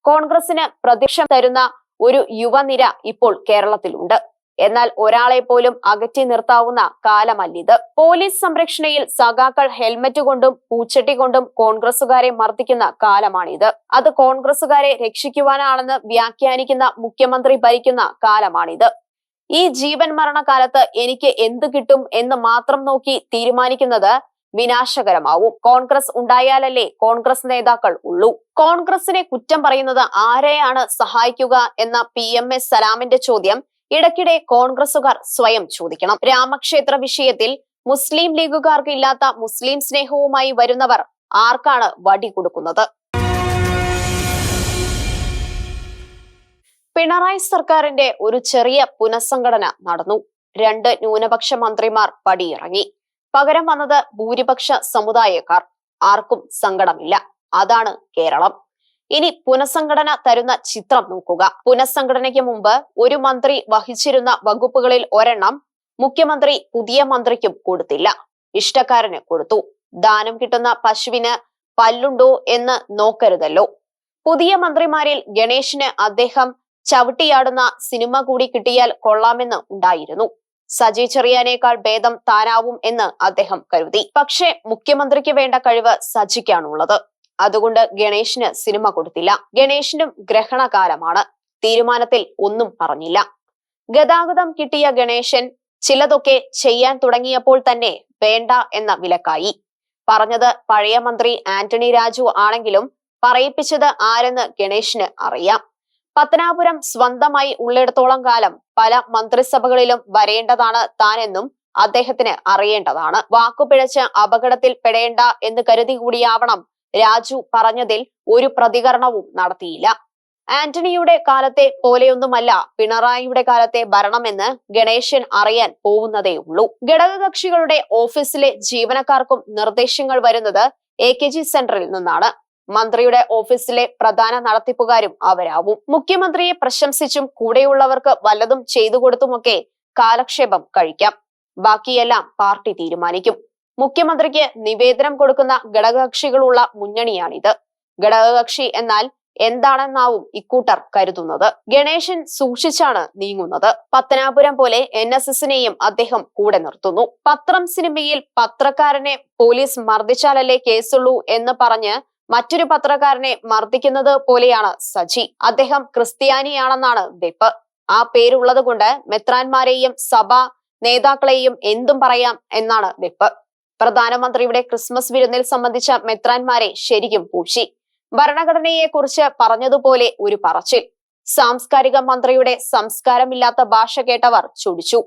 കോൺഗ്രസിന് പ്രതീക്ഷ തരുന്ന ഒരു യുവനിര ഇപ്പോൾ കേരളത്തിലുണ്ട്. എന്നാൽ ഒരാളെ പോലും അകറ്റി നിർത്താവുന്ന കാലമല്ലിത്. പോലീസ് സംരക്ഷണയിൽ സഖാക്കൾ ഹെൽമറ്റ് കൊണ്ടും പൂച്ചട്ടി കൊണ്ടും കോൺഗ്രസുകാരെ മർദ്ദിക്കുന്ന കാലമാണിത്. അത് കോൺഗ്രസുകാരെ രക്ഷിക്കുവാനാണെന്ന് വ്യാഖ്യാനിക്കുന്ന മുഖ്യമന്ത്രി ഭരിക്കുന്ന കാലമാണിത്. ഈ ജീവൻ മരണ കാലത്ത് എനിക്ക് എന്ത് കിട്ടും എന്ന് മാത്രം നോക്കി തീരുമാനിക്കുന്നത് വിനാശകരമാവും. കോൺഗ്രസ് ഉണ്ടായാലല്ലേ കോൺഗ്രസ് നേതാക്കൾ ഉള്ളൂ. കോൺഗ്രസിനെ കുറ്റം പറയുന്നത് ആരെയാണ് സഹായിക്കുക എന്ന PMA സലാമിന്റെ ചോദ്യം ഇടയ്ക്കിടെ കോൺഗ്രസുകാർ സ്വയം ചോദിക്കണം. രാമക്ഷേത്ര വിഷയത്തിൽ മുസ്ലിം ലീഗുകാർക്ക് ഇല്ലാത്ത മുസ്ലിം സ്നേഹവുമായി വരുന്നവർ ആർക്കാണ് വടി കൊടുക്കുന്നത്? പിണറായി സർക്കാരിന്റെ ഒരു ചെറിയ പുനഃസംഘടന നടന്നു. 2 ന്യൂനപക്ഷ മന്ത്രിമാർ പടിയിറങ്ങി. പകരം വന്നത് ഭൂരിപക്ഷ സമുദായക്കാർ. ആർക്കും സങ്കടമില്ല. അതാണ് കേരളം. ഇനി പുനഃസംഘടന തരുന്ന ചിത്രം നോക്കുക. പുനഃസംഘടനയ്ക്ക് മുമ്പ് ഒരു മന്ത്രി വഹിച്ചിരുന്ന വകുപ്പുകളിൽ ഒരെണ്ണം മുഖ്യമന്ത്രി പുതിയ മന്ത്രിക്കും കൊടുത്തില്ല, ഇഷ്ടക്കാരന് കൊടുത്തു. ദാനം കിട്ടുന്ന പശുവിന് പല്ലുണ്ടോ എന്ന് നോക്കരുതല്ലോ. പുതിയ മന്ത്രിമാരിൽ ഗണേഷിന് അദ്ദേഹം ചവിട്ടിയാടുന്ന സിനിമ കൂടി കിട്ടിയാൽ കൊള്ളാമെന്ന് ഉണ്ടായിരുന്നു. സജി ചെറിയാനേക്കാൾ ഭേദം താനാവും എന്ന് അദ്ദേഹം കരുതി. പക്ഷേ മുഖ്യമന്ത്രിക്ക് വേണ്ട കഴിവ് സജിക്കാണുള്ളത്. അതുകൊണ്ട് ഗണേഷിന് സിനിമ കൊടുത്തില്ല. ഗണേഷിനും ഗ്രഹണകാലമാണ്. തീരുമാനത്തിൽ ഒന്നും പറഞ്ഞില്ല. ഗതാഗതം കിട്ടിയ ഗണേശൻ ചിലതൊക്കെ ചെയ്യാൻ തുടങ്ങിയപ്പോൾ തന്നെ വേണ്ട എന്ന വിലക്കായി. പറഞ്ഞത് പഴയ മന്ത്രി ആന്റണി രാജു ആണെങ്കിലും പറയിപ്പിച്ചത് ആരെന്ന് ഗണേഷിന് അറിയാം. പത്തനാപുരം സ്വന്തമായി ഉള്ളിടത്തോളം കാലം പല മന്ത്രിസഭകളിലും വരേണ്ടതാണ് താനെന്നും അദ്ദേഹത്തിന് അറിയേണ്ടതാണ്. വാക്കുപിഴച്ച് അപകടത്തിൽ പെടേണ്ട എന്ന് കരുതി കൂടിയാവണം രാജു പറഞ്ഞതിൽ ഒരു പ്രതികരണവും നടത്തിയില്ല. ആന്റണിയുടെ കാലത്തെ പോലെയൊന്നുമല്ല പിണറായിയുടെ കാലത്തെ ഭരണമെന്ന് ഗണേശൻ അറിയാൻ പോവുന്നതേയുള്ളൂ. ഘടകകക്ഷികളുടെ ഓഫീസിലെ ജീവനക്കാർക്കും നിർദ്ദേശങ്ങൾ വരുന്നത് AKG സെന്ററിൽ നിന്നാണ്. മന്ത്രിയുടെ ഓഫീസിലെ പ്രധാന നടത്തിപ്പുകാരും അവരാവും. മുഖ്യമന്ത്രിയെ പ്രശംസിച്ചും കൂടെയുള്ളവർക്ക് വല്ലതും ചെയ്തു കൊടുത്തുമൊക്കെ കാലക്ഷേപം കഴിക്കാം. ബാക്കിയെല്ലാം പാർട്ടി തീരുമാനിക്കും. മുഖ്യമന്ത്രിക്ക് നിവേദനം കൊടുക്കുന്ന ഘടകകക്ഷികളുള്ള മുന്നണിയാണിത്. ഘടകകക്ഷി എന്നാൽ എന്താണെന്നാവും ഇക്കൂട്ടർ കരുതുന്നത്. ഗണേശൻ സൂക്ഷിച്ചാണ് നീങ്ങുന്നത്. പത്തനാപുരം പോലെ NSSനെയും അദ്ദേഹം കൂടെ നിർത്തുന്നു. പത്രം സിനിമയിൽ പത്രക്കാരനെ പോലീസ് മർദ്ദിച്ചാലല്ലേ കേസുള്ളൂ എന്ന് പറഞ്ഞ് മറ്റൊരു പത്രക്കാരനെ മർദ്ദിക്കുന്നത് പോലെയാണ് സജി. അദ്ദേഹം ക്രിസ്ത്യാനിയാണെന്നാണ് വെപ്പ്. ആ പേരുള്ളത് കൊണ്ട് മെത്രാന്മാരെയും സഭാ നേതാക്കളെയും എന്തും പറയാം എന്നാണ് വെപ്പ്. പ്രധാനമന്ത്രിയുടെ ക്രിസ്മസ് വിരുന്നിൽ സംബന്ധിച്ച മെത്രാന്മാരെ ശരിക്കും പൂശി. ഭരണഘടനയെ കുറിച്ച് പറഞ്ഞതുപോലെ ഒരു പറച്ചിൽ. സാംസ്കാരിക മന്ത്രിയുടെ സംസ്കാരമില്ലാത്ത ഭാഷ കേട്ടവർ ചൊടിച്ചു.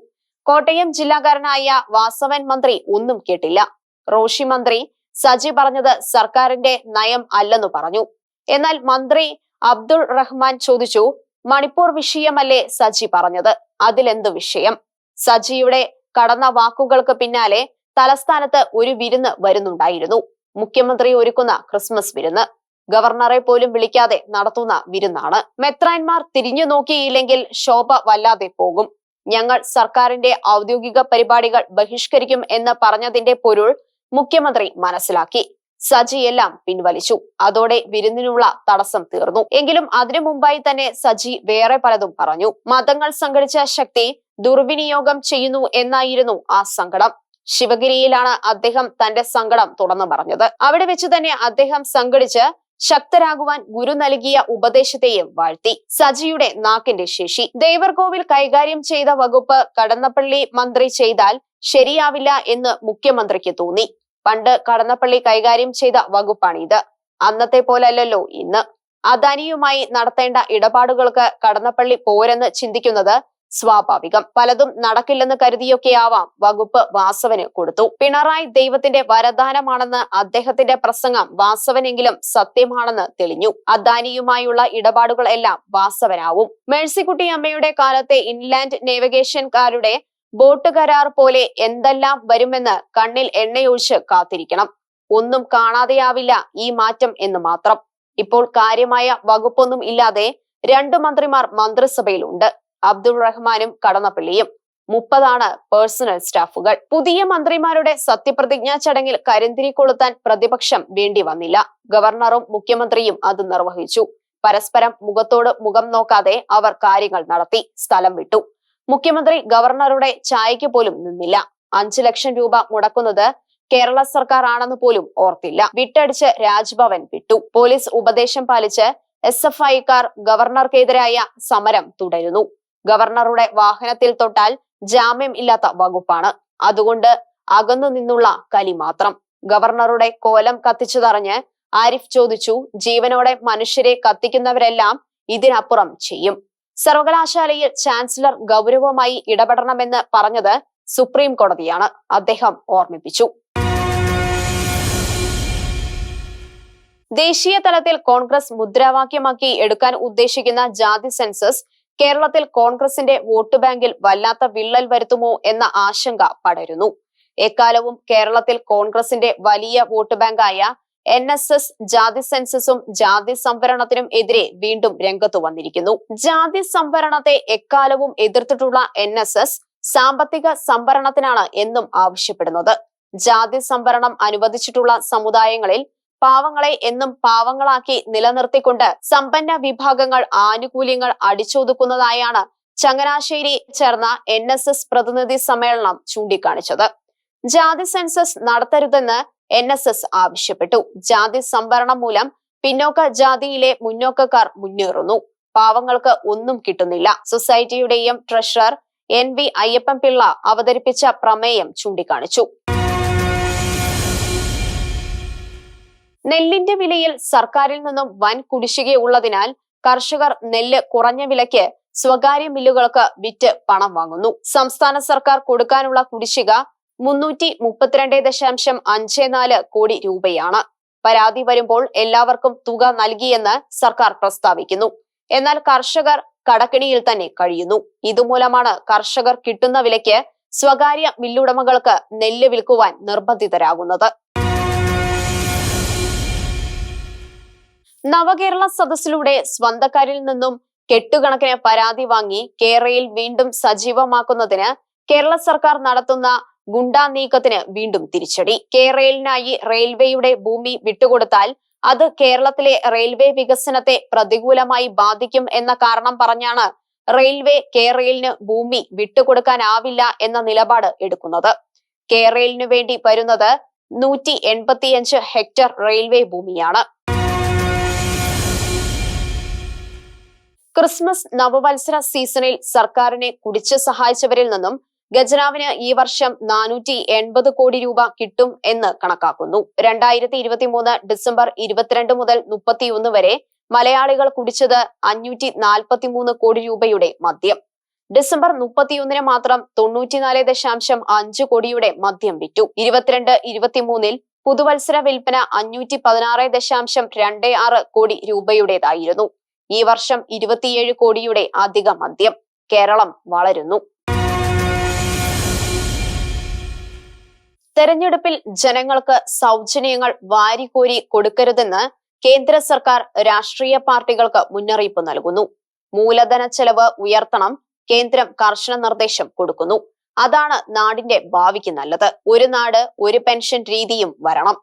കോട്ടയം ജില്ലാകാരനായ വാസവൻ മന്ത്രി ഒന്നും കേട്ടില്ല. റോഷി മന്ത്രി സജി പറഞ്ഞത് സർക്കാരിന്റെ നയം അല്ലെന്നു പറഞ്ഞു. എന്നാൽ മന്ത്രി അബ്ദുൾ റഹ്മാൻ ചോദിച്ചു, മണിപ്പൂർ വിഷയമല്ലേ സജി പറഞ്ഞത്, അതിലെന്ത് വിഷയം? സജിയുടെ കടന്ന വാക്കുകൾക്ക് പിന്നാലെ തലസ്ഥാനത്ത് ഒരു വിരുന്ന് വരുന്നുണ്ടായിരുന്നു. മുഖ്യമന്ത്രി ഒരുക്കുന്ന ക്രിസ്മസ് വിരുന്ന്. ഗവർണറെ പോലും വിളിക്കാതെ നടത്തുന്ന വിരുന്നാണ്. മെത്രാന്മാർ തിരിഞ്ഞു നോക്കിയില്ലെങ്കിൽ ശോഭ വല്ലാതെ പോകും. ഞങ്ങൾ സർക്കാരിന്റെ ഔദ്യോഗിക പരിപാടികൾ ബഹിഷ്കരിക്കും എന്ന് പറഞ്ഞതിന്റെ പൊരുൾ മുഖ്യമന്ത്രി മനസ്സിലാക്കി. സജി എല്ലാം പിൻവലിച്ചു. അതോടെ വിരുന്നിനുള്ള തടസ്സം തീർന്നു. എങ്കിലും അതിനു മുമ്പായി തന്നെ സജി വേറെ പലതും പറഞ്ഞു. മതങ്ങൾ സംഘടിച്ച ശക്തി ദുർവിനിയോഗം ചെയ്യുന്നു എന്നായിരുന്നു ആ സങ്കടം. ശിവഗിരിയിലാണ് അദ്ദേഹം തന്റെ സങ്കടം തുറന്നു പറഞ്ഞത്. അവിടെ വെച്ച് തന്നെ അദ്ദേഹം സംഘടിച്ച് ശക്തരാകുവാൻ ഗുരു നൽകിയ ഉപദേശത്തെയും വാഴ്ത്തി. സജിയുടെ നാക്കിന്റെ ശേഷി. ദേവർകോവിൽ കൈകാര്യം ചെയ്ത വകുപ്പ് കടന്നപ്പള്ളി മന്ത്രി ചെയ്താൽ ശരിയാവില്ല എന്ന് മുഖ്യമന്ത്രിക്ക് തോന്നി. പണ്ട് കടന്നപ്പള്ളി കൈകാര്യം ചെയ്ത വകുപ്പാണിത്. അന്നത്തെ പോലല്ലോ ഇന്ന്. അദാനിയുമായി നടത്തേണ്ട ഇടപാടുകൾക്ക് കടന്നപ്പള്ളി പോരെന്ന് ചിന്തിക്കുന്നത് സ്വാഭാവികം. പലതും നടക്കില്ലെന്ന് കരുതിയൊക്കെയാവാം വകുപ്പ് വാസവന് കൊടുത്തു. പിണറായി ദൈവത്തിന്റെ വരദാനമാണെന്ന് അദ്ദേഹത്തിന്റെ പ്രസംഗം വാസവനെങ്കിലും സത്യമാണെന്ന് തെളിഞ്ഞു. അദാനിയുമായുള്ള ഇടപാടുകൾ എല്ലാം വാസവനാവും. മേഴ്സിക്കുട്ടി അമ്മയുടെ കാലത്തെ ഇൻലാൻഡ് നേവിഗേഷൻകാരുടെ ബോട്ട് കരാർ പോലെ എന്തെല്ലാം വരുമെന്ന് കണ്ണിൽ എണ്ണയൊഴിച്ച് കാത്തിരിക്കണം. ഒന്നും കാണാതെയാവില്ല ഈ മാറ്റം എന്ന് മാത്രം. ഇപ്പോൾ കാര്യമായ വകുപ്പൊന്നും ഇല്ലാതെ 2 മന്ത്രിമാർ മന്ത്രിസഭയിലുണ്ട്. അബ്ദുൾ റഹ്മാനും കടന്നപ്പള്ളിയും. 30 പേഴ്സണൽ സ്റ്റാഫുകൾ. പുതിയ മന്ത്രിമാരുടെ സത്യപ്രതിജ്ഞാ ചടങ്ങിൽ കരിന്തിരി കൊളുത്താൻ പ്രതിപക്ഷം വേണ്ടി വന്നില്ല. ഗവർണറും മുഖ്യമന്ത്രിയും അത് നിർവഹിച്ചു. പരസ്പരം മുഖത്തോട് മുഖം നോക്കാതെ അവർ കാര്യങ്ങൾ നടത്തി. സ്ഥലം വിട്ടു. മുഖ്യമന്ത്രി ഗവർണറുടെ ചായയ്ക്ക് പോലും നിന്നില്ല. 5 ലക്ഷം രൂപ മുടക്കുന്നത് കേരള സർക്കാർ ആണെന്ന് പോലും ഓർത്തില്ല. വിട്ടടിച്ച് രാജ്ഭവൻ വിട്ടു. പോലീസ് ഉപദേശം പാലിച്ച് SFIക്കാർ ഗവർണർക്കെതിരായ സമരം തുടരുന്നു. ഗവർണറുടെ വാഹനത്തിൽ തൊട്ടാൽ ജാമ്യം ഇല്ലാത്ത വകുപ്പാണ്. അതുകൊണ്ട് അകന്നു നിന്നുള്ള കലി മാത്രം. ഗവർണറുടെ കോലം കത്തിച്ചതറിഞ്ഞ് ആരിഫ് ചോദിച്ചു, ജീവനോടെ മനുഷ്യരെ കത്തിക്കുന്നവരെല്ലാം ഇതിനപ്പുറം ചെയ്യും. സർവകലാശാലയിൽ ചാൻസലർ ഗൗരവമായി ഇടപെടണമെന്ന് പറഞ്ഞത് സുപ്രീം കോടതിയാണ്. അദ്ദേഹം ഓർമ്മിപ്പിച്ചു. ദേശീയ തലത്തിൽ കോൺഗ്രസ് മുദ്രാവാക്യമാക്കി എടുക്കാൻ ഉദ്ദേശിക്കുന്ന ജാതി സെൻസസ് കേരളത്തിൽ കോൺഗ്രസിന്റെ വോട്ട് ബാങ്കിൽ വല്ലാത്ത വിള്ളൽ വരുത്തുമോ എന്ന ആശങ്ക പടരുന്നു. എക്കാലവും കേരളത്തിൽ കോൺഗ്രസിന്റെ വലിയ വോട്ട് ബാങ്കായ NSS ജാതി സെൻസസും ജാതി സംവരണത്തിനും എതിരെ വീണ്ടും രംഗത്തു വന്നിരിക്കുന്നു. ജാതി സംവരണത്തെ എക്കാലവും എതിർത്തിട്ടുള്ള NSS സാമ്പത്തിക സംവരണത്തിനാണ് എന്നും ആവശ്യപ്പെടുന്നത്. ജാതി സംവരണം അനുവദിച്ചിട്ടുള്ള സമുദായങ്ങളിൽ പാവങ്ങളെ എന്നും പാവങ്ങളാക്കി നിലനിർത്തിക്കൊണ്ട് സമ്പന്ന വിഭാഗങ്ങൾ ആനുകൂല്യങ്ങൾ അടിച്ചൊതുക്കുന്നതായാണ് ചങ്ങനാശ്ശേരി ചേർന്ന NSS പ്രതിനിധി സമ്മേളനം ചൂണ്ടിക്കാണിച്ചത്. ജാതി സെൻസസ് നടത്തരുതെന്ന് NSS ആവശ്യപ്പെട്ടു. ജാതി സംവരണം മൂലം പിന്നോക്ക ജാതിയിലെ മുന്നോക്കക്കാർ മുന്നേറുന്നു. പാവങ്ങൾക്ക് ഒന്നും കിട്ടുന്നില്ല. സൊസൈറ്റിയുടെയും ട്രഷറർ NV അയ്യപ്പൻ പിള്ള അവതരിപ്പിച്ച പ്രമേയം ചൂണ്ടിക്കാണിച്ചു. നെല്ലിന്റെ വിലയിൽ സർക്കാരിൽ നിന്നും വൻ കുടിശ്ശികയുള്ളതിനാൽ കർഷകർ നെല്ല് കുറഞ്ഞ വിലയ്ക്ക് സ്വകാര്യ മില്ലുകൾക്ക് വിറ്റ് പണം വാങ്ങുന്നു. സംസ്ഥാന സർക്കാർ കൊടുക്കാനുള്ള കുടിശ്ശിക 332.54 കോടി രൂപയാണ്. പരാതി വരുമ്പോൾ എല്ലാവർക്കും തുക നൽകിയെന്ന് സർക്കാർ പ്രസ്താവിക്കുന്നു. എന്നാൽ കർഷകർ കടക്കിണിയിൽ തന്നെ കഴിയുന്നു. ഇതുമൂലമാണ് കർഷകർ കിട്ടുന്ന വിലയ്ക്ക് സ്വകാര്യ മില്ലുടമകൾക്ക് നെല്ല് വിൽക്കുവാൻ നിർബന്ധിതരാകുന്നത്. നവകേരള സദസ്സിലൂടെ സ്വന്തക്കാരിൽ നിന്നും കെട്ടുകണക്കിന് പരാതി വാങ്ങി കേരളയിൽ വീണ്ടും സജീവമാക്കുന്നതിന് കേരള സർക്കാർ നടത്തുന്ന ഗുണ്ടാ നീക്കത്തിന് വീണ്ടും തിരിച്ചടി. കേരളിനായി റെയിൽവേയുടെ ഭൂമി വിട്ടുകൊടുത്താൽ അത് കേരളത്തിലെ റെയിൽവേ വികസനത്തെ പ്രതികൂലമായി ബാധിക്കും എന്ന കാരണം പറഞ്ഞാണ് റെയിൽവേ കേരളിന് ഭൂമി വിട്ടുകൊടുക്കാനാവില്ല എന്ന നിലപാട് എടുക്കുന്നത്. കേരളിനു വേണ്ടി വരുന്നത് 185 ഹെക്ടർ റെയിൽവേ ഭൂമിയാണ്. ക്രിസ്മസ് നവവത്സര സീസണിൽ സർക്കാരിനെ കുടിച്ചു സഹായിച്ചവരിൽ നിന്നും ഖജനാവിന് ഈ വർഷം 480 കോടി രൂപ കിട്ടും എന്ന് കണക്കാക്കുന്നു. 2023 ഡിസംബർ 22 മുതൽ 31 വരെ മലയാളികൾ കുടിച്ചത് 543 കോടി രൂപയുടെ മദ്യം. ഡിസംബർ 31 മാത്രം 94.5 കോടിയുടെ മദ്യം വിറ്റു. 22-23 പുതുവത്സര വിൽപ്പന 516.26 കോടി രൂപയുടേതായിരുന്നു. ഈ വർഷം 27 കോടിയുടെ അധിക മദ്യം. കേരളം വളരുന്നു. തെരഞ്ഞെടുപ്പിൽ ജനങ്ങൾക്ക് സൗജന്യങ്ങൾ വാരിക്കോരി കൊടുക്കരുതെന്ന് കേന്ദ്ര സർക്കാർ രാഷ്ട്രീയ പാർട്ടികൾക്ക് മുന്നറിയിപ്പ് നൽകുന്നു. മൂലധന ചെലവ് ഉയർത്തണം, കേന്ദ്രം കർശന നിർദ്ദേശം കൊടുക്കുന്നു. അതാണ് നാടിന്റെ ഭാവിക്ക് നല്ലത്. ഒരു നാട് ഒരു പെൻഷൻ രീതിയും വരണം.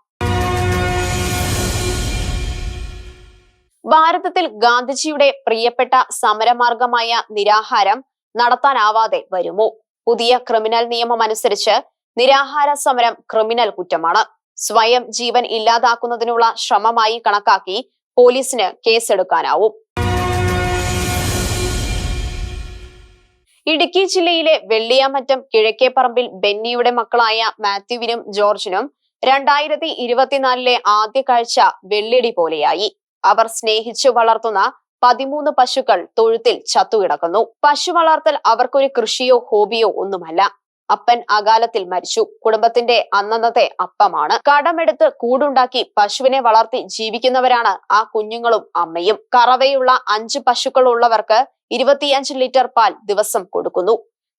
ഭാരതത്തിൽ ഗാന്ധിജിയുടെ പ്രിയപ്പെട്ട സമരമാർഗമായ നിരാഹാരം നടത്താനാവാതെ വരുമോ? പുതിയ ക്രിമിനൽ നിയമം അനുസരിച്ച് നിരാഹാര സമരം ക്രിമിനൽ കുറ്റമാണ്. സ്വയം ജീവൻ ഇല്ലാതാക്കുന്നതിനുള്ള ശ്രമമായി കണക്കാക്കി പോലീസിന് കേസെടുക്കാനാവും. ഇടുക്കി ജില്ലയിലെ വെള്ളിയാമറ്റം കിഴക്കേപ്പറമ്പിൽ ബെന്നിയുടെ മക്കളായ മാത്യുവിനും ജോർജിനും 2024 ആദ്യ കാഴ്ച വെള്ളിടി പോലെയായി. അവർ സ്നേഹിച്ചു വളർത്തുന്ന 13 പശുക്കൾ തൊഴുത്തിൽ ചത്തുകിടക്കുന്നു. പശു വളർത്തൽ അവർക്കൊരു കൃഷിയോ ഹോബിയോ ഒന്നുമല്ല. അപ്പൻ അകാലത്തിൽ മരിച്ചു. കുടുംബത്തിന്റെ അന്നന്നത്തെ അപ്പമാണ്. കടമെടുത്ത് കൂടുണ്ടാക്കി പശുവിനെ വളർത്തി ജീവിക്കുന്നവരാണ് ആ കുഞ്ഞുങ്ങളും അമ്മയും. കറവയുള്ള 5 പശുക്കൾ ഉള്ളവർക്ക് 25 ലിറ്റർ പാൽ ദിവസം കൊടുക്കുന്നു.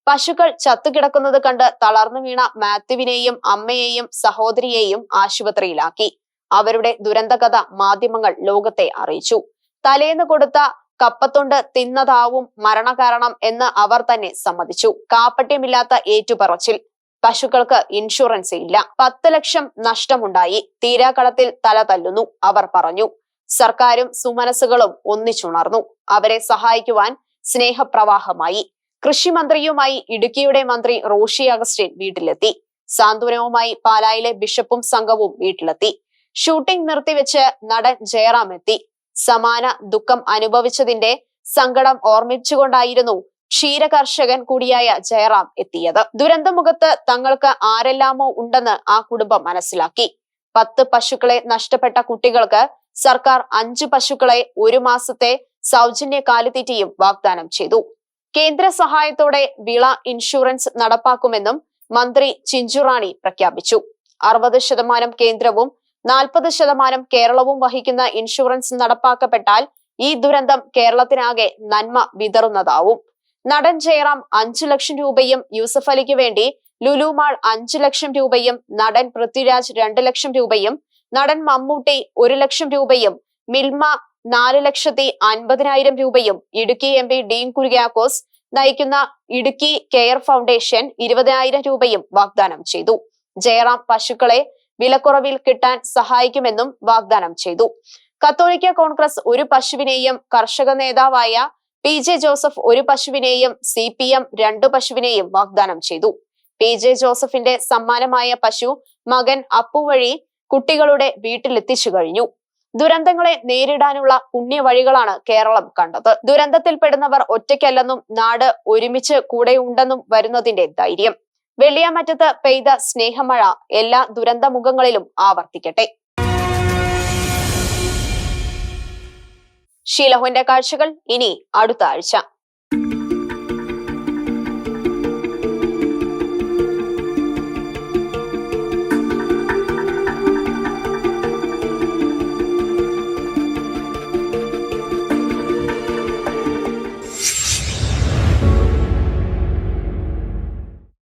പശുക്കൾ ചത്തുകിടക്കുന്നത് കണ്ട് തളർന്നു വീണ മാത്യുവിനെയും അമ്മയെയും സഹോദരിയെയും ആശുപത്രിയിലാക്കി. അവരുടെ ദുരന്തകഥ മാധ്യമങ്ങൾ ലോകത്തെ അറിയിച്ചു. തലേന്ന് കൊടുത്ത കപ്പത്തൊണ്ട് തിന്നതാവും മരണകാരണം എന്ന് അവർ തന്നെ സമ്മതിച്ചു. കാപ്പട്യമില്ലാത്ത ഏറ്റുപറച്ചിൽ. പശുക്കൾക്ക് ഇൻഷുറൻസ് ഇല്ല. 10 ലക്ഷം നഷ്ടമുണ്ടായി. തീരാക്കളത്തിൽ തല തല്ലുന്നു, അവർ പറഞ്ഞു. സർക്കാരും സുമനസ്സുകളും ഒന്നിച്ചുണർന്നു. അവരെ സഹായിക്കുവാൻ സ്നേഹപ്രവാഹമായി. കൃഷിമന്ത്രിയുമായി ഇടുക്കിയുടെ മന്ത്രി റോഷി അഗസ്റ്റിൻ വീട്ടിലെത്തി. സാന്ത്വനവുമായി പാലായിലെ ബിഷപ്പും സംഘവും വീട്ടിലെത്തി. ഷൂട്ടിംഗ് നിർത്തിവെച്ച് നടൻ ജയറാം എത്തി. സമാന ദുഃഖം അനുഭവിച്ചതിന്റെ സങ്കടം ഓർമ്മിച്ചുകൊണ്ടായിരുന്നു ക്ഷീരകർഷകൻ കൂടിയായ ജയറാം എത്തിയത്. ദുരന്തമുഖത്ത് തങ്ങൾക്ക് ആരെല്ലാമോ ഉണ്ടെന്ന് ആ കുടുംബം മനസ്സിലാക്കി. 10 പശുക്കളെ നഷ്ടപ്പെട്ട കുട്ടികൾക്ക് സർക്കാർ 5 പശുക്കളെ 1 മാസത്തെ സൗജന്യ കാലിത്തീറ്റയും വാഗ്ദാനം ചെയ്തു. കേന്ദ്ര സഹായത്തോടെ വിള ഇൻഷുറൻസ് നടപ്പാക്കുമെന്നും മന്ത്രി ചിഞ്ചുറാണി പ്രഖ്യാപിച്ചു. 60% കേന്ദ്രവും 40% കേരളവും വഹിക്കുന്ന ഇൻഷുറൻസ് നടപ്പാക്കപ്പെട്ടാൽ ഈ ദുരന്തം കേരളത്തിനാകെ നന്മ വിതറുന്നതാവും. നടൻ ജയറാം 5 ലക്ഷം രൂപയും, യൂസഫ് അലിക്ക് വേണ്ടി ലുലു മാൾ 5 ലക്ഷം രൂപയും, നടൻ പൃഥ്വിരാജ് 2 ലക്ഷം രൂപയും, നടൻ മമ്മൂട്ടി 1 ലക്ഷം രൂപയും, മിൽമ 4,50,000 രൂപയും, ഇടുക്കി MP ഡീൻ കുര്യാക്കോസ് നയിക്കുന്ന ഇടുക്കി കെയർ ഫൗണ്ടേഷൻ 20,000 രൂപയും വാഗ്ദാനം ചെയ്തു. ജയറാം പശുക്കളെ വിലക്കുറവിൽ കിട്ടാൻ സഹായിക്കുമെന്നും വാഗ്ദാനം ചെയ്തു. കത്തോലിക്ക കോൺഗ്രസ് 1 പശുവിനെയും, കർഷക നേതാവായ PJ ജോസഫ് 1 പശുവിനെയും, CPM 2 പശുവിനെയും വാഗ്ദാനം ചെയ്തു. PJ ജോസഫിന്റെ സമ്മാനമായ പശു മകൻ അപ്പു വഴി കുട്ടികളുടെ വീട്ടിലെത്തിച്ചു കഴിഞ്ഞു. ദുരന്തങ്ങളെ നേരിടാനുള്ള പുണ്യവഴികളാണ് കേരളം കണ്ടത്. ദുരന്തത്തിൽപ്പെടുന്നവർ ഒറ്റയ്ക്കല്ലെന്നും നാട് ഒരുമിച്ച് കൂടെയുണ്ടെന്നും വരുന്നതിന്റെ ധൈര്യം. വെള്ളിയാമറ്റത്ത് പെയ്ത സ്നേഹമഴ എല്ലാ ദുരന്തമുഖങ്ങളിലും ആവർത്തിക്കട്ടെ. ഷീലഹുവിന്റെ കാഴ്ചകൾ ഇനി അടുത്ത ആഴ്ച.